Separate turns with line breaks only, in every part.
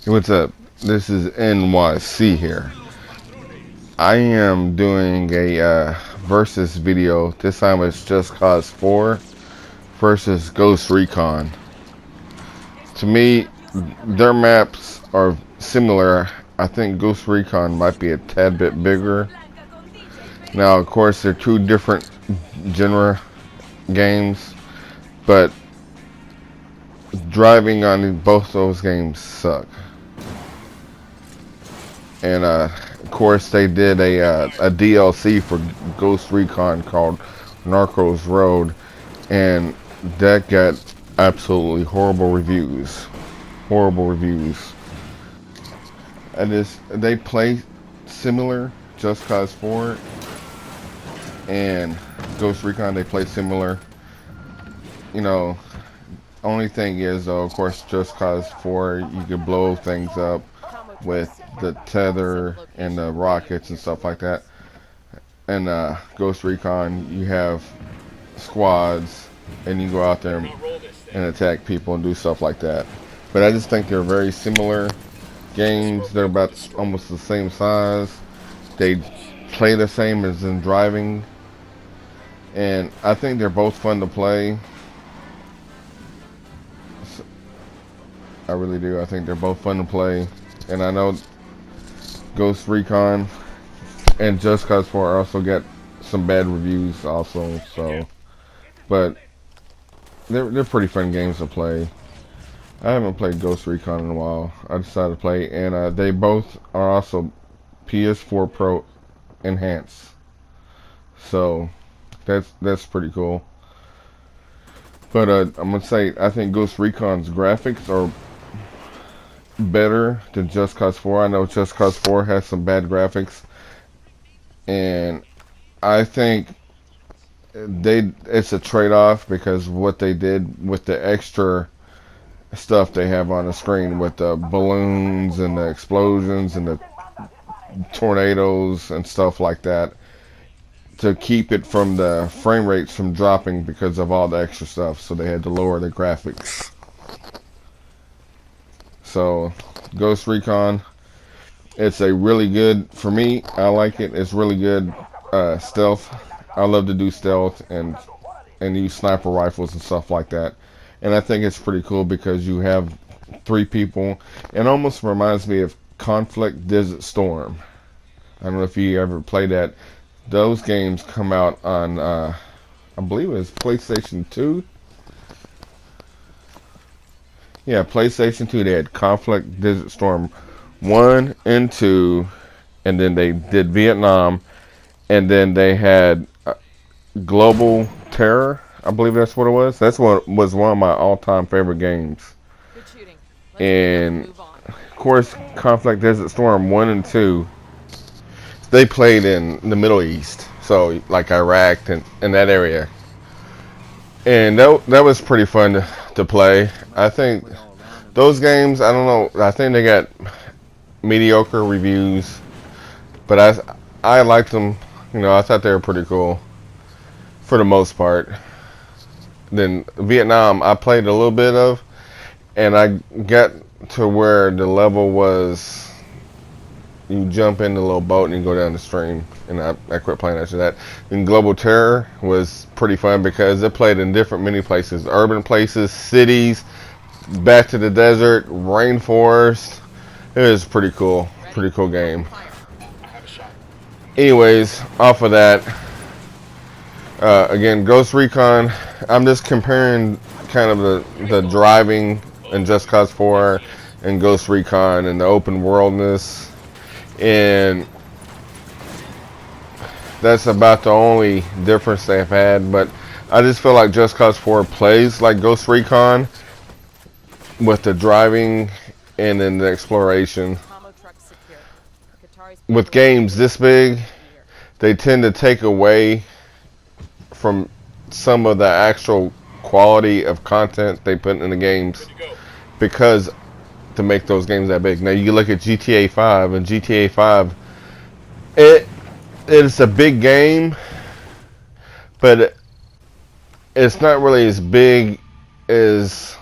What's up? This is NYC here. I am doing a versus video. This time it's Just Cause 4 versus Ghost Recon. To me, their maps are similar. I think Ghost Recon might be a tad bit bigger. Now, of course, they're two different genre games, but driving on both those games suck. And of course, they did a DLC for Ghost Recon called Narcos Road, and that got absolutely horrible reviews. Horrible reviews. They play similar, Just Cause 4 and Ghost Recon. They play similar. You know, only thing is though, of course, Just Cause 4 you could blow things up with the tether and the rockets and stuff like that. And Ghost Recon, you have squads, and you go out there and attack people and do stuff like that. But I just think they're very similar games. They're about almost the same size. They play the same as in driving, and I think they're both fun to play. I really do. I think they're both fun to play, and I know Ghost Recon and Just Cause 4 also get some bad reviews also. So, but they're pretty fun games to play. I haven't played Ghost Recon in a while. I decided to play, and they both are also PS4 Pro enhanced. So that's pretty cool. But I'm gonna say I think Ghost Recon's graphics are better than Just Cause 4. I know Just Cause 4 has some bad graphics, and I think it's a trade-off because what they did with the extra stuff they have on the screen with the balloons and the explosions and the tornadoes and stuff like that to keep it from the frame rates from dropping because of all the extra stuff, so they had to lower the graphics. So Ghost Recon, it's a really good, for me, I like it. It's really good stealth. I love to do stealth and use sniper rifles and stuff like that. And I think it's pretty cool because you have three people. It almost reminds me of Conflict Desert Storm. I don't know if you ever played that. Those games come out on, I believe it was PlayStation 2. Yeah, PlayStation 2. They had Conflict Desert Storm 1 and 2, and then they did Vietnam, and then they had Global Terror. I believe that's what it was. That's what was one of my all-time favorite games. And of course, Conflict Desert Storm 1 and 2, they played in the Middle East, so like Iraq and that area. And that was pretty fun to play. I think those games, I don't know, I think they got mediocre reviews, but I liked them. You know, I thought they were pretty cool for the most part. Then Vietnam, I played a little bit of, and I got to where the level was you jump in the little boat and you go down the stream, and I quit playing after that. And Global Terror was pretty fun because it played in different many places, urban places, cities, back to the desert, rainforest. It was pretty cool game. Anyways, off of that, again, Ghost Recon, I'm just comparing kind of the driving in Just Cause 4 and Ghost Recon and the open worldness, and that's about the only difference they've had. But I just feel like Just Cause 4 plays like Ghost Recon with the driving and then the exploration. With games this big, they tend to take away from some of the actual quality of content they put in the games because to make those games that big. Now you look at GTA 5, and GTA 5, it's a big game, but it's not really as big as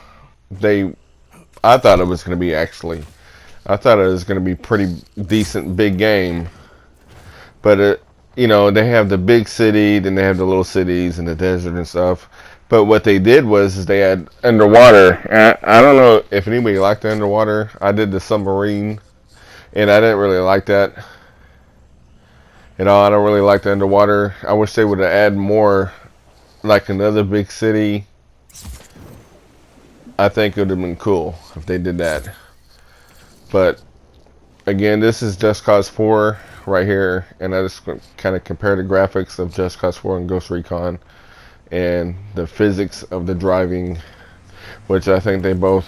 I thought it was going to be, actually. I thought it was going to be pretty decent big game, but you know, they have the big city, then they have the little cities and the desert and stuff. But what they did was is they had underwater. I don't know if anybody liked the underwater. I did the submarine, and I didn't really like that. You know, I don't really like the underwater. I wish they would have added more, like another big city. I think it would have been cool if they did that. But again, this is Just Cause 4 right here, and I just kind of compare the graphics of Just Cause 4 and Ghost Recon and the physics of the driving, which I think they both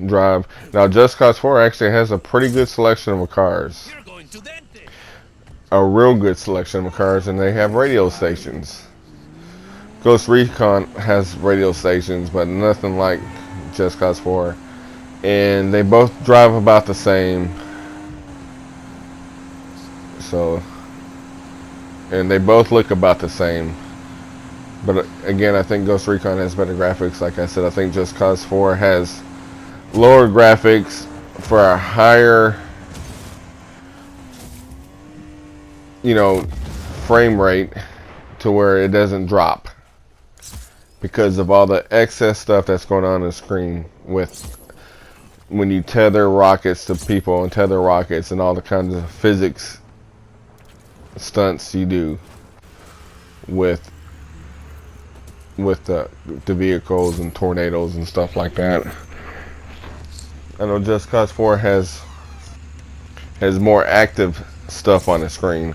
drive. Now, Just Cause 4 actually has a pretty good selection of cars. A real good selection of cars, and they have radio stations. Ghost Recon has radio stations, but nothing like Just Cause 4. And they both drive about the same. So, and they both look about the same. But again, I think Ghost Recon has better graphics. Like I said, I think Just Cause 4 has lower graphics for a higher, you know, frame rate to where it doesn't drop because of all the excess stuff that's going on the screen with when you tether rockets to people and tether rockets and all the kinds of physics stunts you do with the vehicles and tornadoes and stuff like that. I know Just Cause 4 has more active stuff on the screen,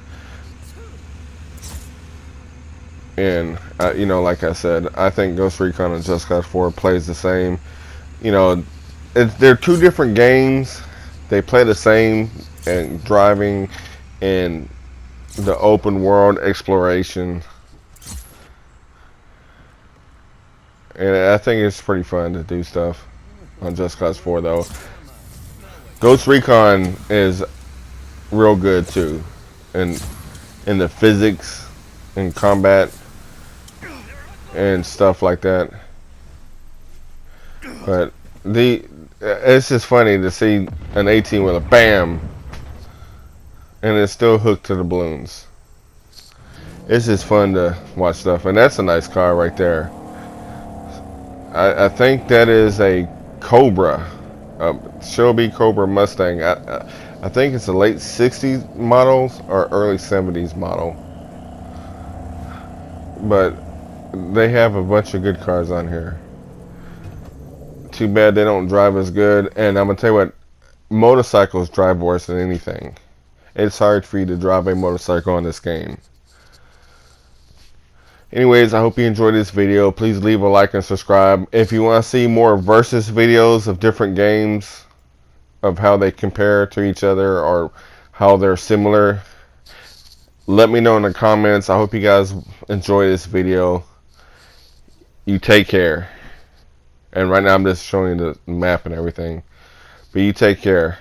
and you know, like I said, I think Ghost Recon and Just Cause 4 plays the same. You know, they're two different games. They play the same, and driving and the open world exploration, and I think it's pretty fun to do stuff on Just Cause 4 though. Ghost Recon is real good too, and in the physics and combat and stuff like that. But it's just funny to see an 18 with a bam, and it's still hooked to the balloons. It's just fun to watch stuff, and that's a nice car right there. I think that is a Cobra, Shelby Cobra Mustang. I think it's a late 60s models or early 70s model. But they have a bunch of good cars on here. Too bad they don't drive as good. And I'm going to tell you what, motorcycles drive worse than anything. It's hard for you to drive a motorcycle in this game. Anyways, I hope you enjoyed this video. Please leave a like and subscribe. If you want to see more versus videos of different games, of how they compare to each other or how they're similar, let me know in the comments. I hope you guys enjoy this video. You take care. And right now I'm just showing you the map and everything. But you take care.